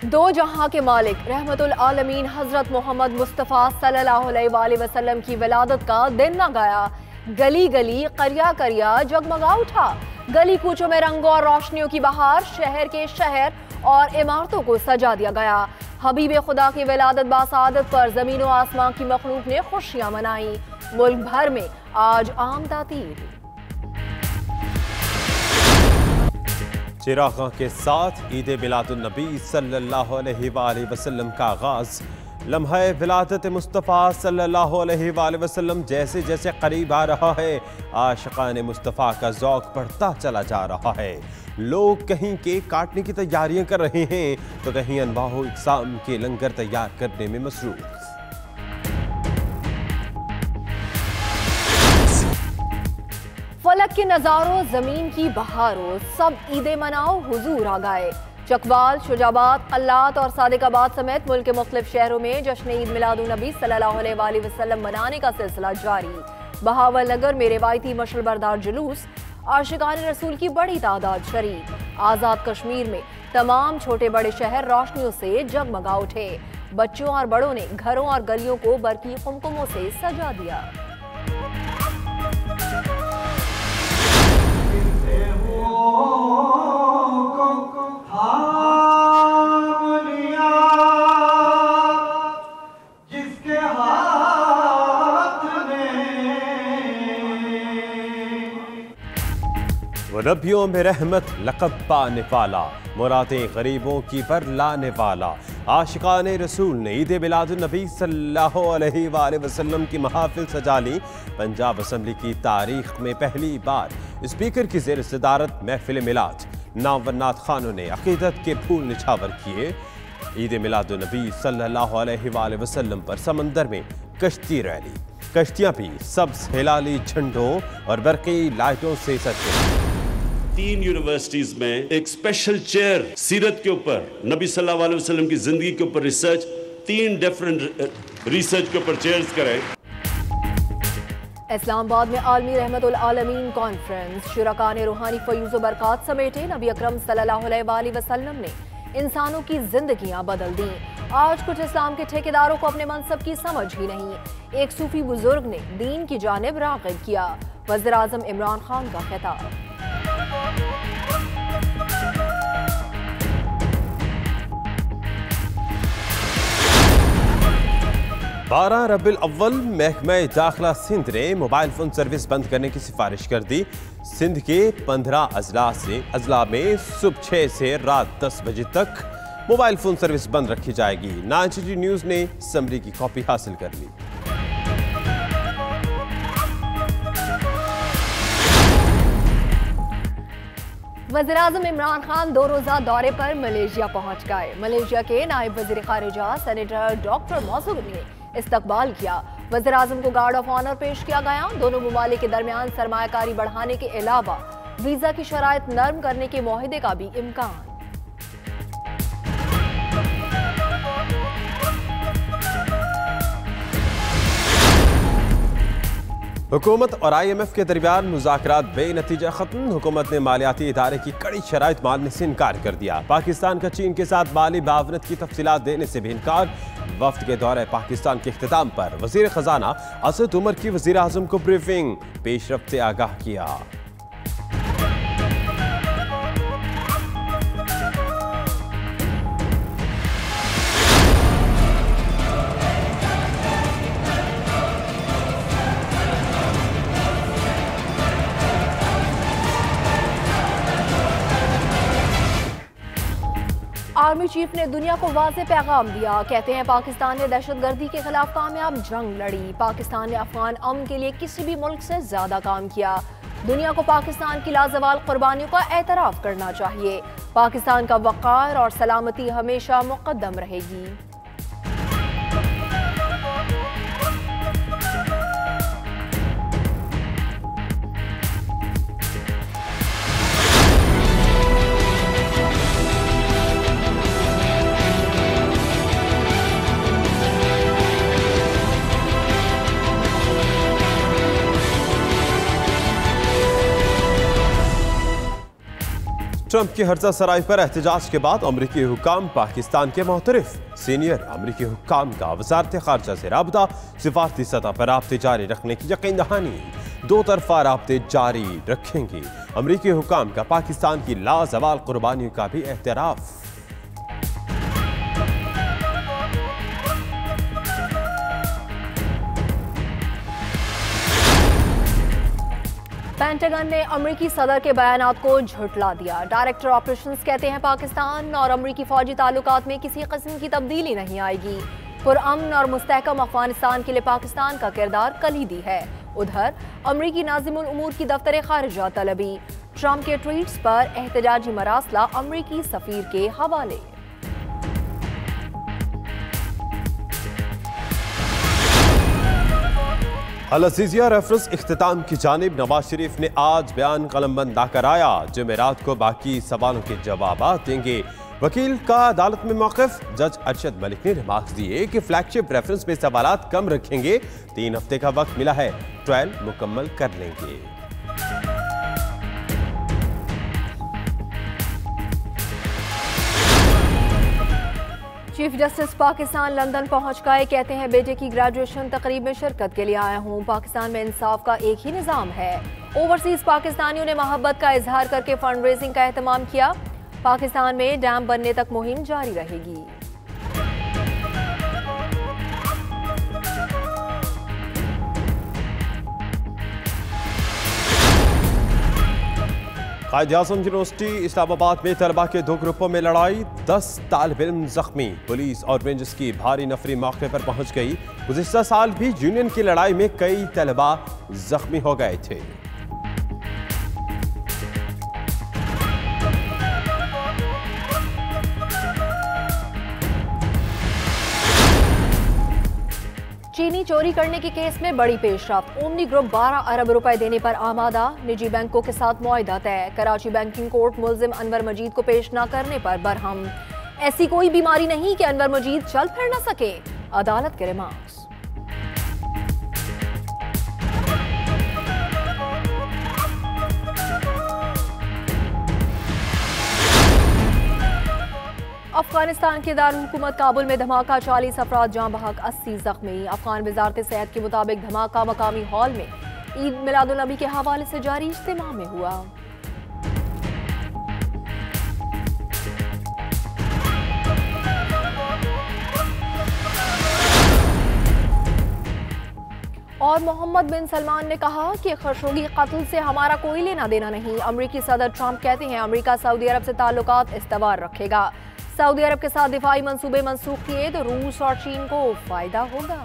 दो जहां के मालिक रहमतुल आलमीन हजरत मोहम्मद मुस्तफ़ा सल्लल्लाहु अलैहि वसल्लम की विलादत का दिन न गया। गली गली करिया करिया जगमगा उठा। गली कूचों में रंगों और रोशनियों की बहार। शहर के शहर और इमारतों को सजा दिया गया। हबीब खुदा की विलादत बासादत पर जमीन और आसमान की मखलूक ने खुशियां मनाई। मुल्क भर में आज आम तातीर। चिराग़ों के साथ ईद मिलादुन नबी सल्लल्लाहु अलैहि वसल्लम का आगाज़। लम्हा विलादत मुस्तफ़ा सल्लल्लाहु अलैहि वसल्लम जैसे जैसे करीब आ रहा है, आशिक़ाने मुस्तफ़ा का ज़ौक़ बढ़ता चला जा रहा है। लोग कहीं केक काटने की तैयारियां कर रहे हैं तो कहीं अनवाह इक़साम के लंगर तैयार करने में मसरूफ़। फलक के नज़ारों, ज़मीन की बहारों, सब ईदे मनाओ हुजूर आ गए। चकवाल, शुजाबाद, अल्लात और सादिकाबाद समेत मुल्क के मुख्तलिफ शहरों में जश्न ईद मिलादुन नबी सल्लल्लाहु अलैहि वसल्लम मनाने का सिलसिला जारी। बहावल नगर में रिवायती मशअल बरदार जुलूस, आशिकान रसूल की बड़ी तादाद शरीक। आज़ाद कश्मीर में तमाम छोटे बड़े शहर रोशनियों से जगमगा उठे। बच्चों और बड़ों ने घरों और गलियों को बरकी कुमकुमों से सजा दिया। वो नबियों में रहमत लक़ब पाने वाला, मुरादें गरीबों की पर लाने वाला। आशिकाने रसूल ने ईद मिलादुन नबी सल्लल्लाहु अलैहि वसल्लम की महाफिल सजा ली। पंजाब असम्बली की तारीख में पहली बार स्पीकर की ज़ेर सदारत महफिल मिलाद। नामवर खानों ने अक़ीदत के फूल निछावर किए। ईद मिलादुन नबी सल्लल्लाहु अलैहि वसल्लम पर समंदर में कश्ती रैली। कश्तियाँ भी सब्ज़ हिलाली झंडों और बरक़ी लाइटों से सज गई। 3 यूनिवर्सिटीज में एक स्पेशल चेयर सीरत के ऊपर, नबी सल्लल्लाहु अलैहि वसल्लम की जिंदगी के ऊपर रिसर्च, 3 डिफरेंट रिसर्च के ऊपर चेयर्स कराए। इस्लामाबाद में आलमी रहमतुल आलमीन कॉन्फ्रेंस, शुरका ने रूहानी फयूज़ व बरक़ात समेटे। नबी अकरम सल्लल्लाहु अलैहि वसल्लम ने इंसानों की जिंदगियां बदल दी। आज कुछ इस्लाम के ठेकेदारों को अपने मनसब की समझ ही नहीं। एक सूफी बुजुर्ग ने दीन की जानिब राग़िब किया। वज़ीर आज़म इमरान खान का खिताब। 12 रबीउल अव्वल महकमा दाखिला सिंध ने मोबाइल फ़ोन सर्विस बंद करने की सिफारिश कर दी। सिंध के 15 अजला में सुबह 6 से रात 10 बजे तक मोबाइल फ़ोन सर्विस बंद रखी जाएगी। 9 न्यूज़ ने समरी की कॉपी हासिल कर ली। वज़ीर आज़म इमरान खान 2 रोज़ा दौरे पर मलेशिया पहुंच गए। मलेशिया के नायब वज़ीर ख़ारिजा सेनेटर डॉक्टर मौसूद ने इस्तकबाल किया। वज़ीर आज़म को गार्ड ऑफ ऑनर पेश किया गया। दोनों मुमालिक के दरमियान सरमायाकारी बढ़ाने के अलावा वीज़ा की शराइत नर्म करने के मुआहदे का भी इम्कान। हुकूमत और IMF के दरमियान मुज़ाकरात बेनतीजा खत्म। हुकूमत ने मालियाती इदारे की कड़ी शराइत मानने से इनकार कर दिया। पाकिस्तान का चीन के साथ माली मावनत की तफसीलात देने से भी इनकार। वफ्द के दौरे पाकिस्तान के इख्तिताम पर वज़ीर ख़जाना असद उमर की वज़ीर आज़म को ब्रीफिंग, पेशरफ्त से आगाह किया। आर्मी चीफ ने दुनिया को वाज़ेह पैगाम दिया। कहते हैं पाकिस्तान ने दहशतगर्दी के खिलाफ कामयाब जंग लड़ी। पाकिस्तान ने अफगान अमन के लिए किसी भी मुल्क से ज्यादा काम किया। दुनिया को पाकिस्तान की लाजवाल कुर्बानियों का एतराफ़ करना चाहिए। पाकिस्तान का वक़ार और सलामती हमेशा मुक़द्दम रहेगी। ट्रंप की हर्जा सराई पर एहतजाज के बाद अमरीकी हुक्काम पाकिस्तान के मोहतरफ। सीनियर अमरीकी हुक्काम का वजारत खारजा से राबता, सिफारती सतह पर राब्ते जारी रखने की यकीन दहानी। दो तरफा राब्ते जारी रखेंगी। अमरीकी हुक्काम का पाकिस्तान की लाजवाल कुर्बानियों का भी एहतराफ। पेंटागन ने अमरीकी सदर के बयानात को झुठला दिया। डायरेक्टर ऑपरेशंस कहते हैं पाकिस्तान और अमरीकी फौजी ताल्लुकात में किसी किस्म की तब्दीली नहीं आएगी। पुरअमन और मुस्तहकम अफगानिस्तान के लिए पाकिस्तान का किरदार कलीदी है। उधर अमरीकी नाज़िमुल उमूर की दफ्तर खारिजा तलबी। ट्रंप के ट्वीट्स पर एहतजाजी मरासला अमरीकी सफीर के हवाले। अल अज़ीज़िया रेफरेंस इख्तिताम की जानिब नवाज शरीफ ने आज बयान कलमबंद ला कराया। जुमेरात को बाकी सवालों के जवाब देंगे। वकील का अदालत में मौक़िफ़। जज अरशद मलिक ने रिमार्क्स दिए कि फ्लैगशिप रेफरेंस में सवालात कम रखेंगे। 3 हफ्ते का वक्त मिला है, ट्रायल मुकम्मल कर लेंगे। चीफ जस्टिस पाकिस्तान लंदन पहुंच गए। कहते हैं बेटे की ग्रेजुएशन तकरीब में शिरकत के लिए आया हूं। पाकिस्तान में इंसाफ का एक ही निज़ाम है। ओवरसीज पाकिस्तानियों ने मोहब्बत का इजहार करके फंड रेजिंग का एहतमाम किया। पाकिस्तान में डैम बनने तक मुहिम जारी रहेगी। कायद-ए-आज़म यूनिवर्सिटी इस्लामाबाद में तलबा के 2 ग्रुपों में लड़ाई। 10 तालिब इल्म जख्मी। पुलिस और रेंजर्स की भारी नफरी मौके पर पहुंच गई। गुज़िश्ता साल भी यूनियन की लड़ाई में कई तलबा जख्मी हो गए थे। चीनी चोरी करने के केस में बड़ी पेशरफ्त। ओमनी ग्रुप 12 अरब रुपए देने पर आमादा। निजी बैंकों के साथ मुआहदा तय। कराची बैंकिंग कोर्ट मुल्जिम अनवर मजीद को पेश न करने पर बरहम। ऐसी कोई बीमारी नहीं कि अनवर मजीद चल फिर न सके, अदालत के रिमार्क्स। अफगानिस्तान के दारुल-हुकूमत काबुल में धमाका, 40 अफराद जाँ बहक, 80 जख्मी। अफगान वजारत सेहत के मुताबिक धमाका मकामी हॉल में ईद मिलादुल नबी के हवाले से जारी इज्तिमा में हुआ। और मोहम्मद बिन सलमान ने कहा कि खशोगी कत्ल से हमारा कोई लेना देना नहीं। अमरीकी सदर ट्रंप कहते हैं अमरीका सऊदी अरब से ताल्लुकात इस्तवार रखेगा। सऊदी अरब के साथ दिफाई मंसूबे मंसूख किए तो रूस और चीन को फायदा होगा।